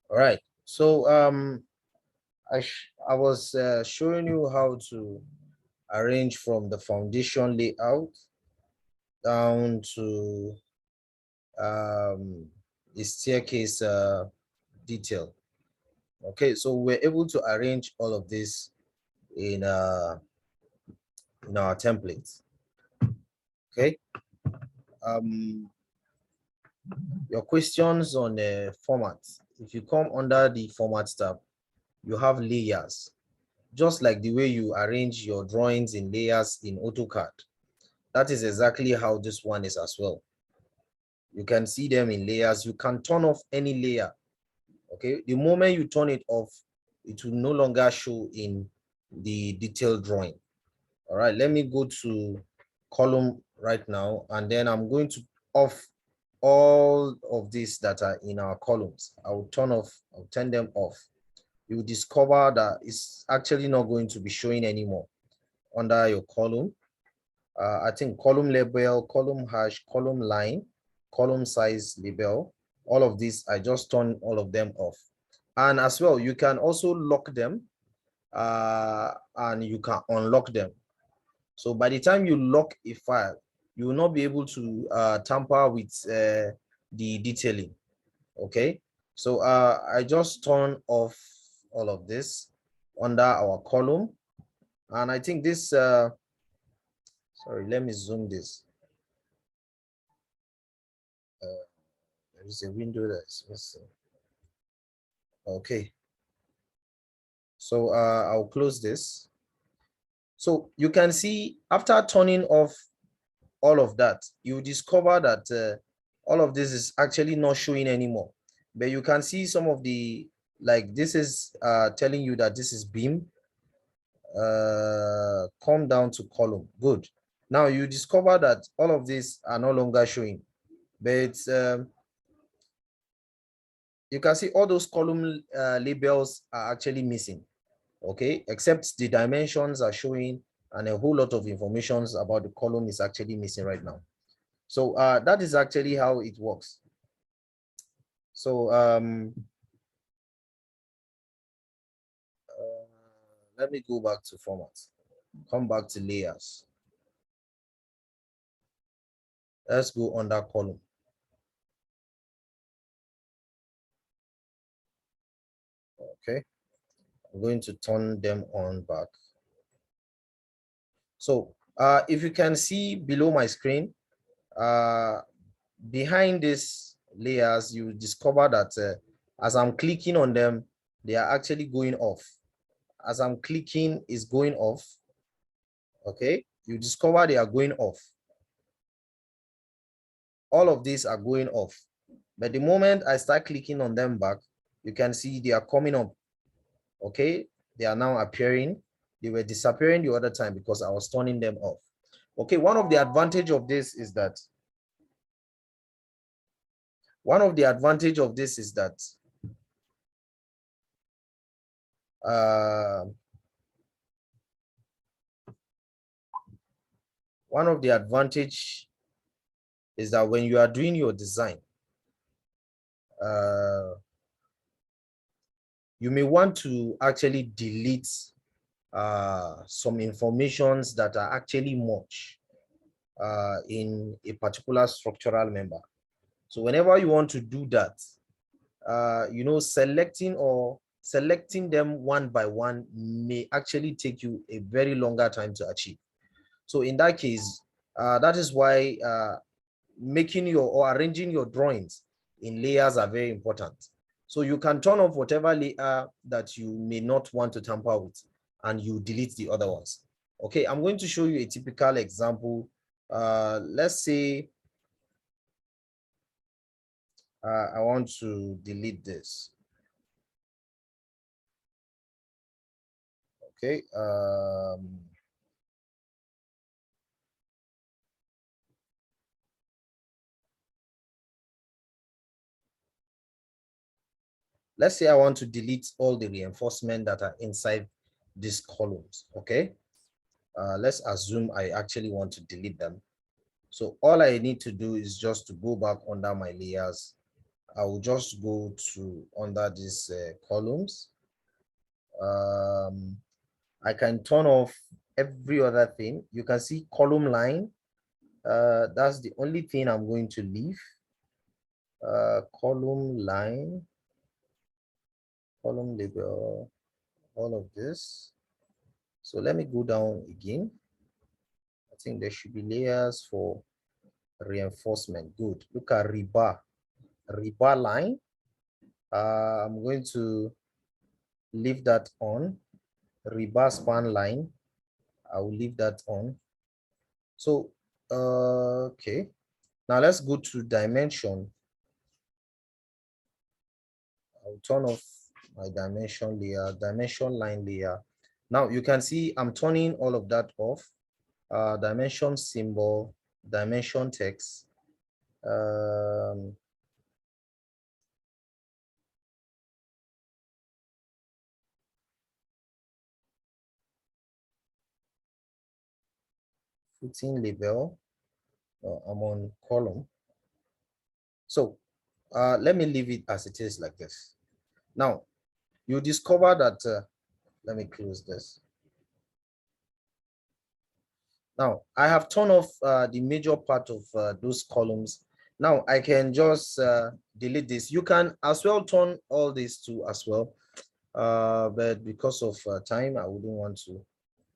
All right. So I was showing you how to arrange from the foundation layout down to the staircase detail. Okay, so we're able to arrange all of this in our templates. Okay. Your questions on the format. If you come under the format tab, you have layers, just like the way you arrange your drawings in layers in AutoCAD. That is exactly how this one is as well. You can see them in layers. You can turn off any layer. Okay, the moment you turn it off, it will no longer show in the detailed drawing. All right, let me go to column right now, and then I'm going to off all of these that are in our columns. I'll turn them off. You discover that it's actually not going to be showing anymore under your column. I think column label, column hash, column line, column size label, all of these, I just turn all of them off. And as well, you can also lock them and you can unlock them. So by the time you lock a file, you will not be able to tamper with the detailing. Okay, so I just turn off all of this under our column. And I think this, sorry, let me zoom this. There is a window that's missing. Okay. So I'll close this. So you can see after turning off all of that, you discover that all of this is actually not showing anymore. But you can see some of the, like this is telling you that this is beam. Come down to column. Good. Now you discover that all of these are no longer showing, but you can see all those column labels are actually missing. Okay, except the dimensions are showing and a whole lot of information about the column is actually missing right now. So that is actually how it works. So let me go back to format, come back to layers. Let's go under column. Okay, I'm going to turn them on back. So if you can see below my screen, behind these layers, you discover that as I'm clicking on them, they are actually going off. As I'm clicking, is going off. Okay, you discover they are going off. All of these are going off. But the moment I start clicking on them back, you can see they are coming up. Okay, they are now appearing. They were disappearing the other time because I was turning them off. Okay, one of the advantage of this is that one of the advantage is that when you are doing your design, you may want to actually delete some informations that are actually much in a particular structural member. So whenever you want to do that, you know, selecting them one by one may actually take you a very longer time to achieve. So in that case, that is why making your or arranging your drawings in layers are very important. So you can turn off whatever layer that you may not want to tamper with, and you delete the other ones. Okay, I'm going to show you a typical example. Let's say I want to delete this. Okay. Let's say I want to delete all the reinforcement that are inside these columns. Okay. Let's assume I actually want to delete them. So all I need to do is just to go back under my layers I will just go to under these columns. I can turn off every other thing. You can see column line. That's the only thing I'm going to leave. Column line, column label, all of this. So let me go down again. I think there should be layers for reinforcement. Good. Look at rebar. Rebar line. I'm going to leave that on. Rebar span line. I will leave that on. So, okay. Now let's go to dimension. I'll turn off my dimension layer, dimension line layer. Now you can see I'm turning all of that off. Dimension symbol, dimension text. Footing label. I'm on column. So let me leave it as it is like this. Now you discover that, let me close this. Now I have turned off the major part of those columns. Now I can just delete this. You can as well turn all this to as well. But because of time, I wouldn't want to.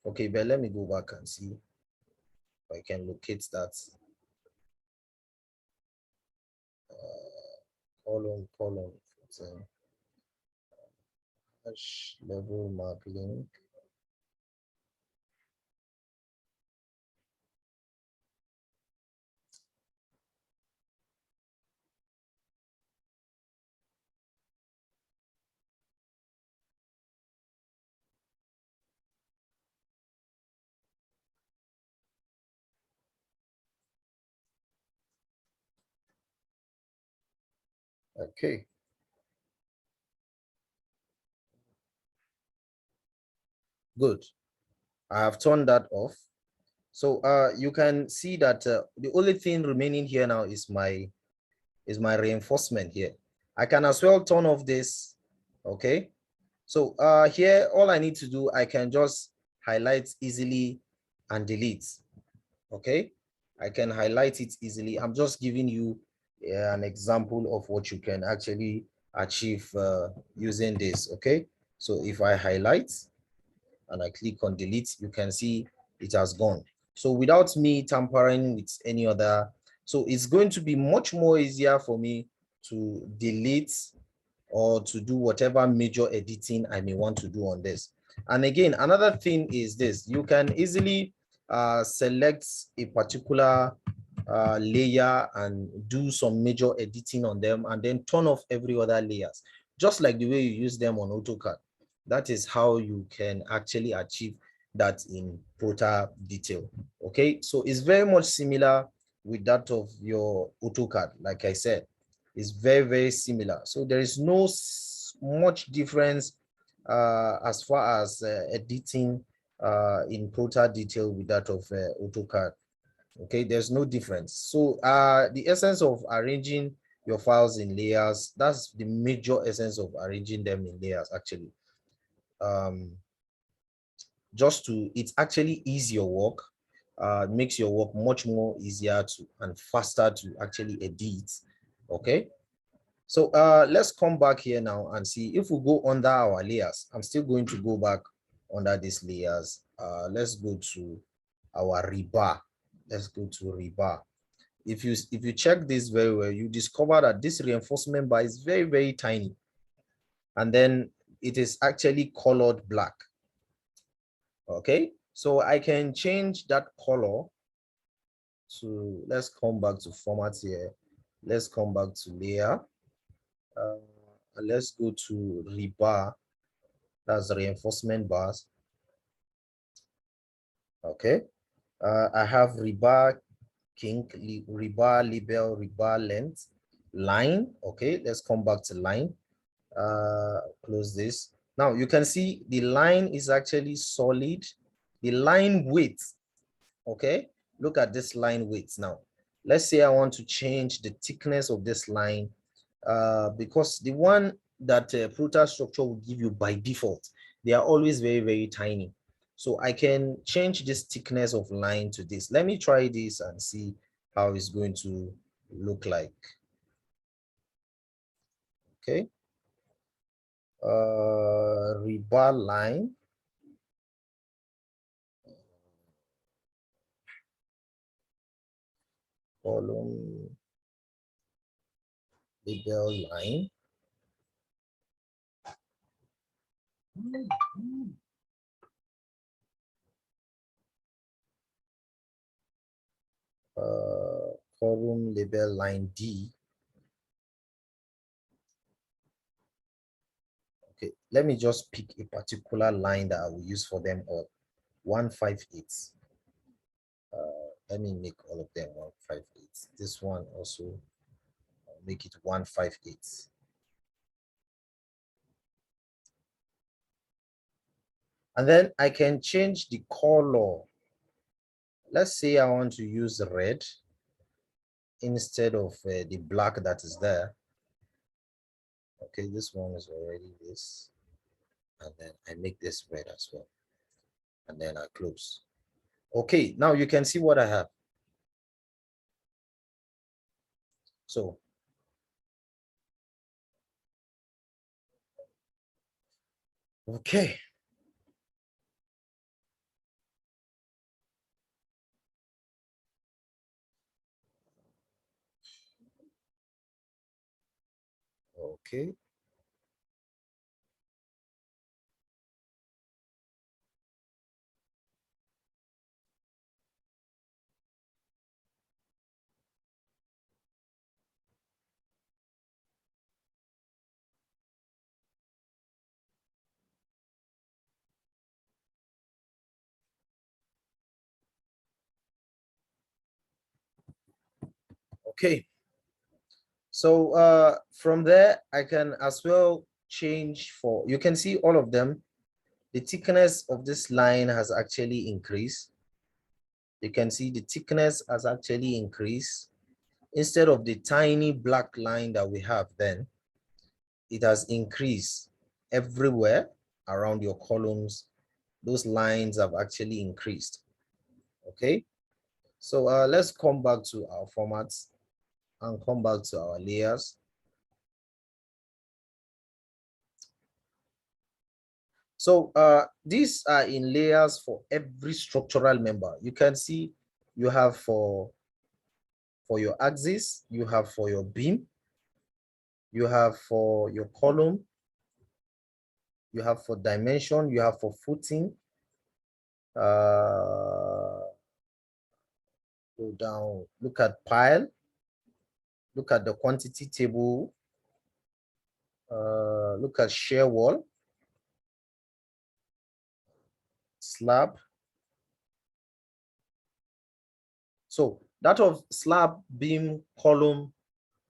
Okay, but let me go back and see if I can locate that. Column, hash level mark link. Okay. Good. I have turned that off. So you can see that the only thing remaining here now is my reinforcement here. I can as well turn off this. Okay. So here, all I need to do, I can just highlight easily and delete. Okay. I can highlight it easily. I'm just giving you an example of what you can actually achieve using this. Okay. So if I highlight and I click on delete, you can see it has gone. So without me tampering with any other, so it's going to be much more easier for me to delete or to do whatever major editing I may want to do on this. And again, another thing is this: you can easily select a particular layer and do some major editing on them and then turn off every other layers, just like the way you use them on AutoCAD. That is how you can actually achieve that in Protadetail. Okay, so it's very much similar with that of your AutoCAD. Like I said, it's very, very similar. So there is no much difference as far as editing in Protadetail with that of AutoCAD. Okay, there's no difference. So the essence of arranging your files in layers, that's the major essence of arranging them in layers actually. Just to, it actually ease your work, makes your work much more easier to and faster to actually edit. Okay, so let's come back here now and see if we go under our layers. I'm still going to go back under these layers. Let's go to our rebar. Let's go to rebar. If you check this very well, you discover that this reinforcement bar is very, very tiny. And then it is actually colored black. Okay, so I can change that color to, let's come back to format here. Let's come back to layer. Let's go to rebar. That's the reinforcement bars. Okay, I have rebar kink, rebar label, rebar length, line. Okay, let's come back to line. Close this. Now you can see the line is actually solid. The line width, okay, look at this line width now. Let's say I want to change the thickness of this line because the one that Prota structure will give you by default, they are always very, very tiny. So I can change this thickness of line to this. Let me try this and see how it's going to look like. Okay. Rebar line. Column label line. Column label line D. Okay, let me just pick a particular line that I will use for them all. 158. Let me make all of them 158. This one also, I'll make it 158. And then I can change the color. Let's say I want to use red instead of the black that is there. Okay, this one is already this. And then I make this red as well. And then I close. Okay, now you can see what I have. So, okay. Okay. Okay. So from there, I can as well change for, you can see all of them. The thickness of this line has actually increased. You can see the thickness has actually increased. Instead of the tiny black line that we have then, it has increased everywhere around your columns. Those lines have actually increased. Okay. So let's come back to our formats and come back to our layers. So these are in layers for every structural member. You can see you have for your axis, you have for your beam, you have for your column, you have for dimension, you have for footing. Go down, look at pile, look at the quantity table, look at shear wall, slab. So that of slab, beam, column,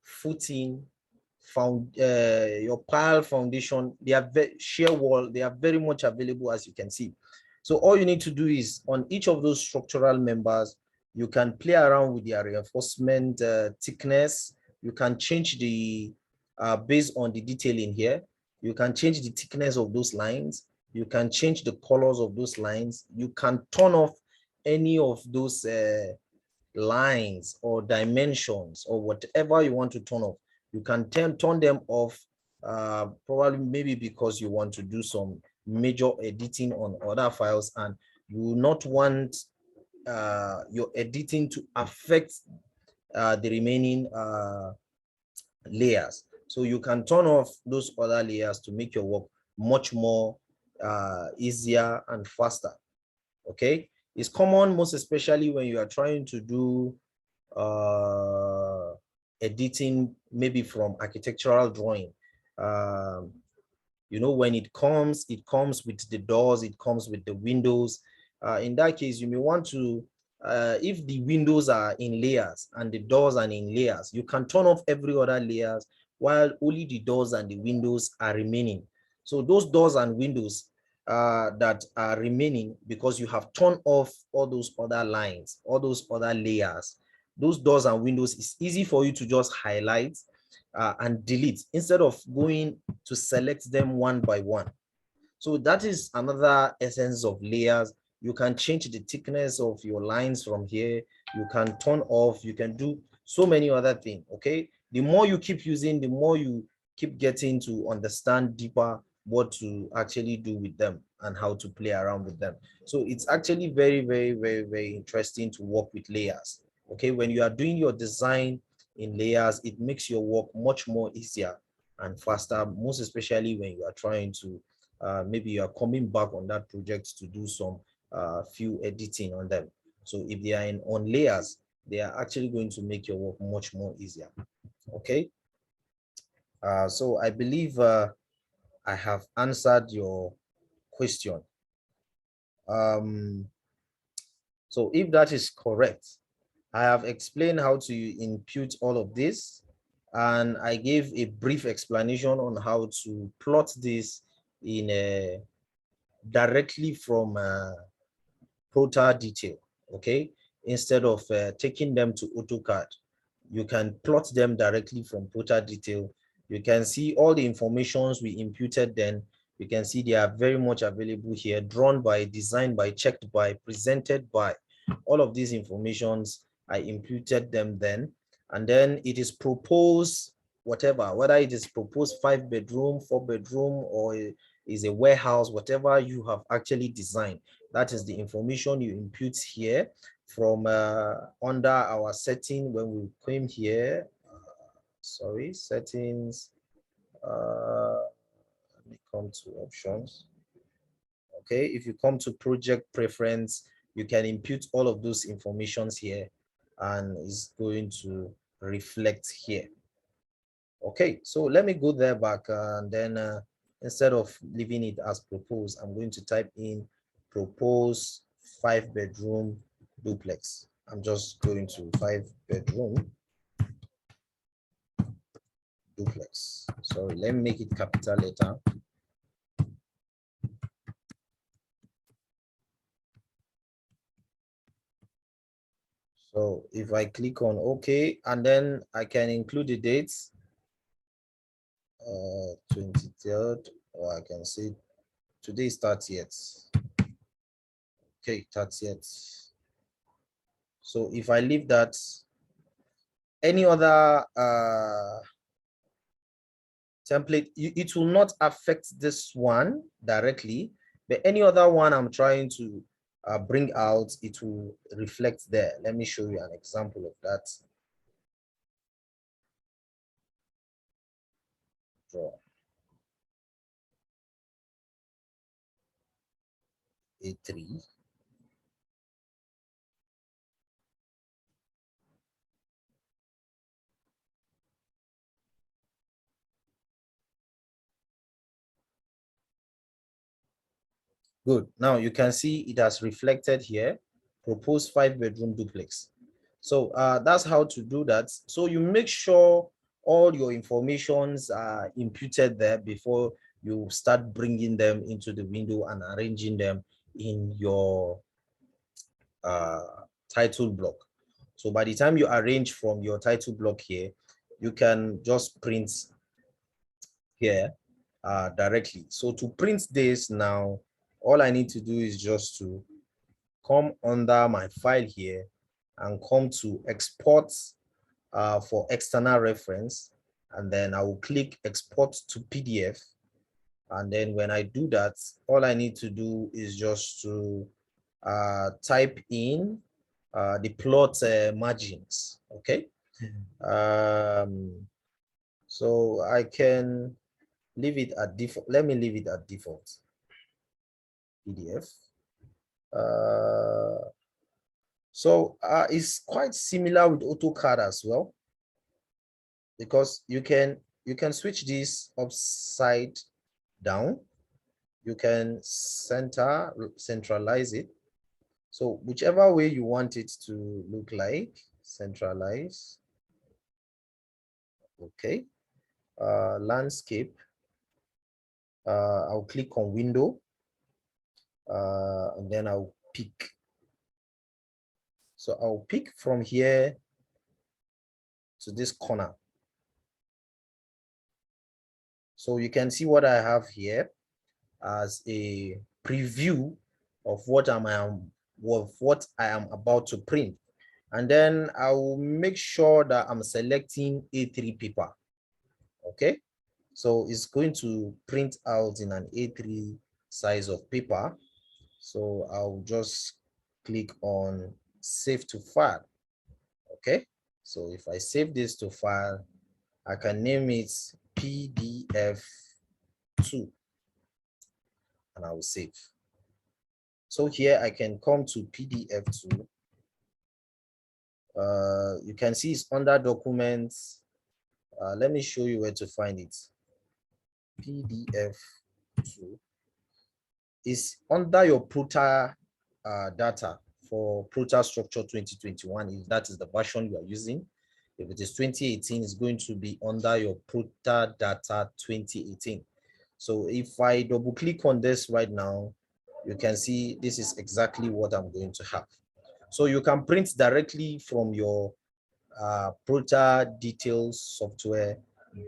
footing, your pile, foundation, they are shear wall, they are very much available, as you can see. So all you need to do is on each of those structural members, you can play around with their reinforcement thickness. You can change the based on the detailing here. You can change the thickness of those lines. You can change the colors of those lines. You can turn off any of those lines or dimensions or whatever you want to turn off. You can turn them off, probably maybe because you want to do some major editing on other files and you will not want your editing to affect the remaining layers. So you can turn off those other layers to make your work much more easier and faster. Okay, it's common most especially when you are trying to do editing maybe from architectural drawing. You know, when it comes with the doors, it comes with the windows. In that case, you may want to, if the windows are in layers and the doors are in layers, you can turn off every other layers while only the doors and the windows are remaining. So those doors and windows that are remaining, because you have turned off all those other lines, all those other layers, those doors and windows, it's easy for you to just highlight and delete instead of going to select them one by one. So that is another essence of layers. You can change the thickness of your lines from here. You can turn off. You can do so many other things. Okay. The more you keep using, the more you keep getting to understand deeper what to actually do with them and how to play around with them. So it's actually very, very, very, very interesting to work with layers. Okay. When you are doing your design in layers, it makes your work much more easier and faster, most especially when you are trying to maybe you are coming back on that project to do some few editing on them. So if they are on layers, they are actually going to make your work much more easier. Okay. So I believe I have answered your question. So if that is correct, I have explained how to impute all of this, and I gave a brief explanation on how to plot this in a directly from Protadetail, okay? Instead of taking them to AutoCAD, you can plot them directly from Protadetail. You can see all the informations we imputed then. You can see they are very much available here, drawn by, designed by, checked by, presented by. All of these informations, I imputed them then. And then it is proposed, whatever, whether it is proposed 5-bedroom, 4-bedroom, or is a warehouse, whatever you have actually designed. That is the information you impute here from under our setting when we came here. Sorry, settings. Let me come to options. Okay, if you come to project preference, you can impute all of those informations here and it's going to reflect here. Okay, so let me go there back and then instead of leaving it as proposed, I'm going to type in propose 5-bedroom duplex. I'm just going to 5-bedroom duplex. Sorry, let me make it capital letter. So if I click on OK, and then I can include the dates, 23rd, or I can say today is 30th. Okay, 30th. So if I leave that, any other template, it will not affect this one directly, but any other one I'm trying to bring out, it will reflect there. Let me show you an example of that. Draw A3. Good. Now you can see it has reflected here, proposed 5-bedroom duplex. So that's how to do that. So you make sure all your informations are imputed there before you start bringing them into the window and arranging them in your title block. So by the time you arrange from your title block here, you can just print here directly. So to print this now, all I need to do is just to come under my file here and come to export for external reference. And then I will click export to PDF. And then when I do that, all I need to do is just to type in the plot margins, okay? So I can leave it at default. Let me leave it at default. PDF. So it's quite similar with AutoCAD as well, because you can switch this upside down. You can centralize it. So whichever way you want it to look like, centralize. Okay. Landscape. I'll click on window. And then I'll pick. So I'll pick from here to this corner. So you can see what I have here as a preview of what I am about to print. And then I will make sure that I'm selecting A3 paper. Okay, so it's going to print out in an A3 size of paper. So I'll just click on save to file. Okay, so if I save this to file, I can name it PDF2 and I will save. So here I can come to PDF2. You can see it's under documents. Let me show you where to find it. PDF2 is under your Prota data for Prota Structure 2021, if that is the version you are using. If it is 2018, it's going to be under your Prota data 2018. So if I double click on this right now, you can see this is exactly what I'm going to have. So you can print directly from your Protadetail software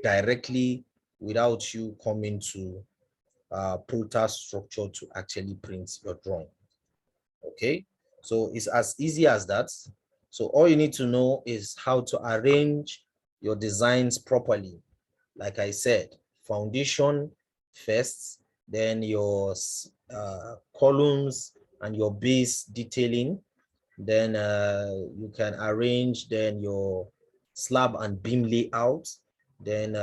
directly without you coming to Prota Structure to actually print your drawing. Okay, so it's as easy as that. So all you need to know is how to arrange your designs properly. Like I said, foundation first, then your columns and your base detailing. Then you can arrange then your slab and beam layout. Then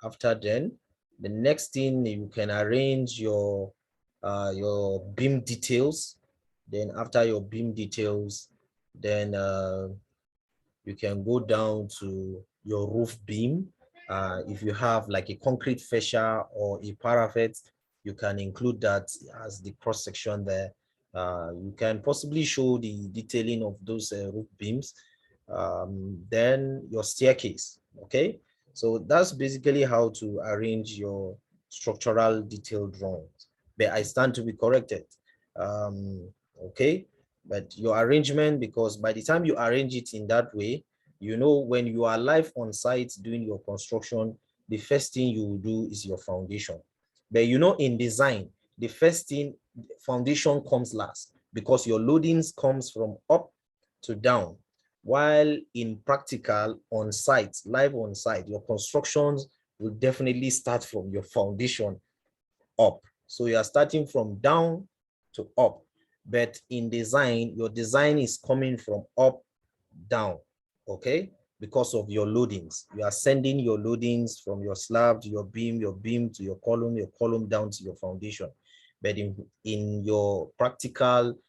after then, the next thing you can arrange your beam details. Then after your beam details, then you can go down to your roof beam. If you have like a concrete fascia or a parapet, you can include that as the cross section there. You can possibly show the detailing of those roof beams. Then your staircase, okay? So that's basically how to arrange your structural detail drawings. But I stand to be corrected, okay? But your arrangement, because by the time you arrange it in that way, you know, when you are live on site doing your construction, the first thing you will do is your foundation. But you know, in design, the first thing, foundation comes last, because your loadings comes from up to down. While in practical on site, live on site, your constructions will definitely start from your foundation up. So you are starting from down to up. But in design, your design is coming from up down, okay? Because of your loadings. You are sending your loadings from your slab to your beam to your column down to your foundation. But in your practical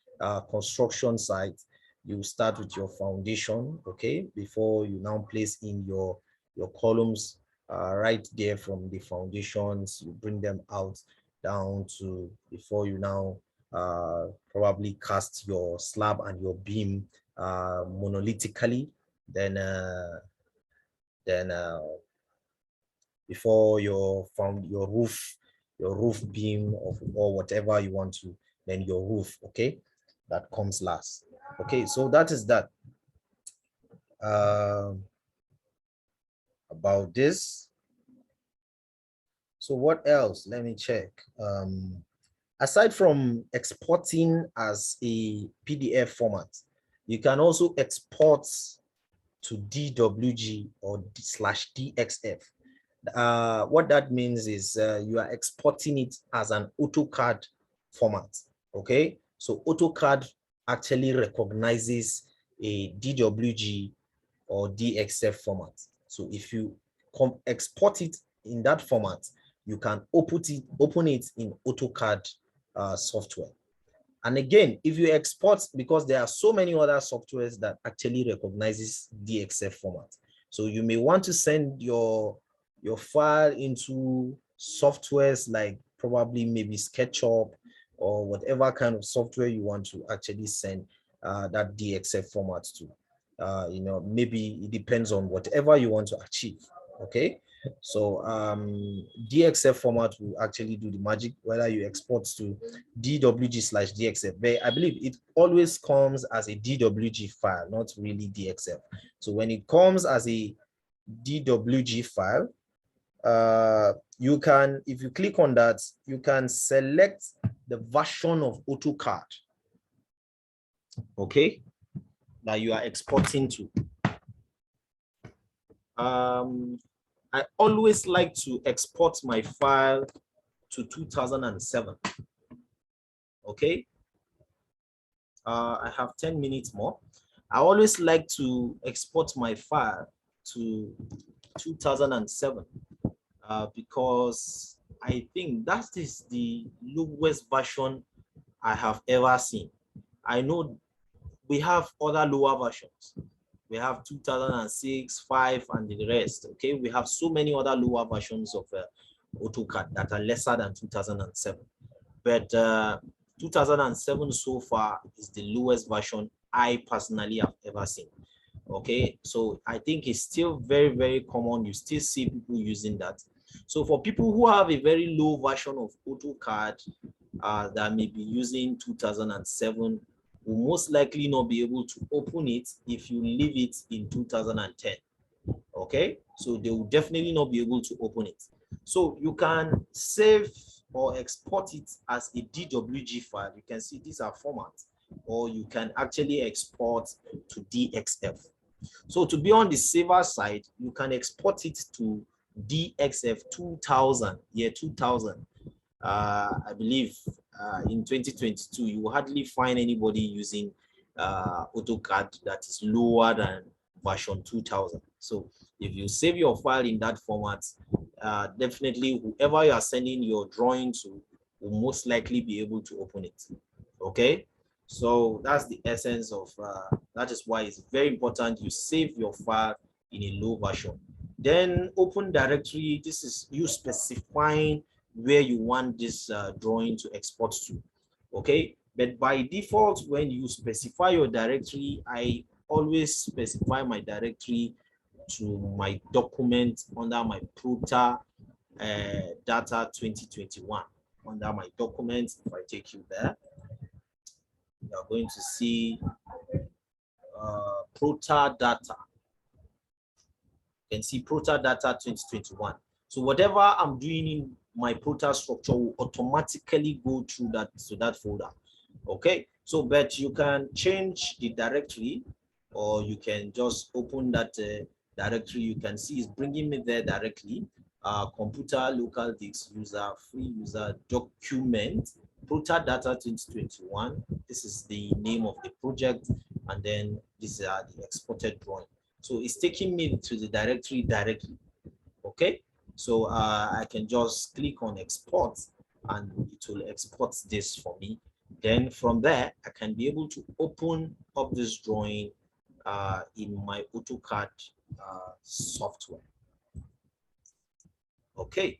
construction site, you start with your foundation, okay? Before you now place in your columns right there from the foundations, you bring them out down to before you now probably cast your slab and your beam monolithically, then before your roof beam or whatever you want to, then your roof, okay, that comes last. Okay, so that is that about this. So what else? Let me check. Aside from exporting as a PDF format, you can also export to DWG or /DXF. What that means is you are exporting it as an AutoCAD format, okay? So AutoCAD actually recognizes a DWG or DXF format. So if you export it in that format, you can open it in AutoCAD software. And again, if you export, because there are so many other softwares that actually recognizes DXF format. So you may want to send your file into softwares like probably maybe SketchUp or whatever kind of software you want to actually send that DXF format to. You know, maybe it depends on whatever you want to achieve, okay? So DXF format will actually do the magic, whether you export to DWG/DXF. But I believe it always comes as a DWG file, not really DXF. So when it comes as a DWG file, You can, if you click on that, you can select the version of AutoCAD, okay, that you are exporting to. I always like to export my file to 2007. Okay. I have 10 minutes more. I always like to export my file to 2007 because I think that is the lowest version I have ever seen. I know we have other lower versions. We have 2006, 5, and the rest. Okay, we have so many other lower versions of AutoCAD that are lesser than 2007. But 2007 so far is the lowest version I personally have ever seen. Okay, so I think it's still very, very common. You still see people using that. So for people who have a very low version of AutoCAD that may be using 2007, will most likely not be able to open it if you leave it in 2010. Okay, so they will definitely not be able to open it. So you can save or export it as a DWG file. You can see these are formats, or you can actually export to DXF. So to be on the saver side, you can export it to DXF 2000, year 2000. I believe in 2022, you will hardly find anybody using AutoCAD that is lower than version 2000. So if you save your file in that format, definitely whoever you are sending your drawing to will most likely be able to open it. Okay, so that's the essence of that is why it's very important you save your file in a low version. Then open directory, this is you specifying where you want this drawing to export to. Okay, but by default, when you specify your directory, I always specify my directory to my document under my Protadata 2021. Under my documents, if I take you there, you are going to see Protadata. You can see Protadata 2021. So whatever I'm doing in my Prota structure will automatically go through that to that folder. Okay, so but you can change the directory, or you can just open that directory. You can see it's bringing me there directly. Computer, local disk, user, free user, document, Protadata 2021. This is the name of the project, and then these are the exported drawing. So it's taking me to the directory directly. Okay, so I can just click on export and it will export this for me. Then from there, I can be able to open up this drawing in my AutoCAD software. Okay.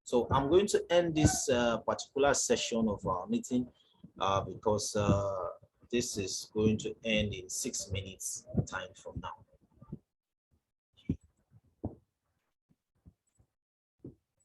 So I'm going to end this particular session of our meeting because this is going to end in 6 minutes time from now.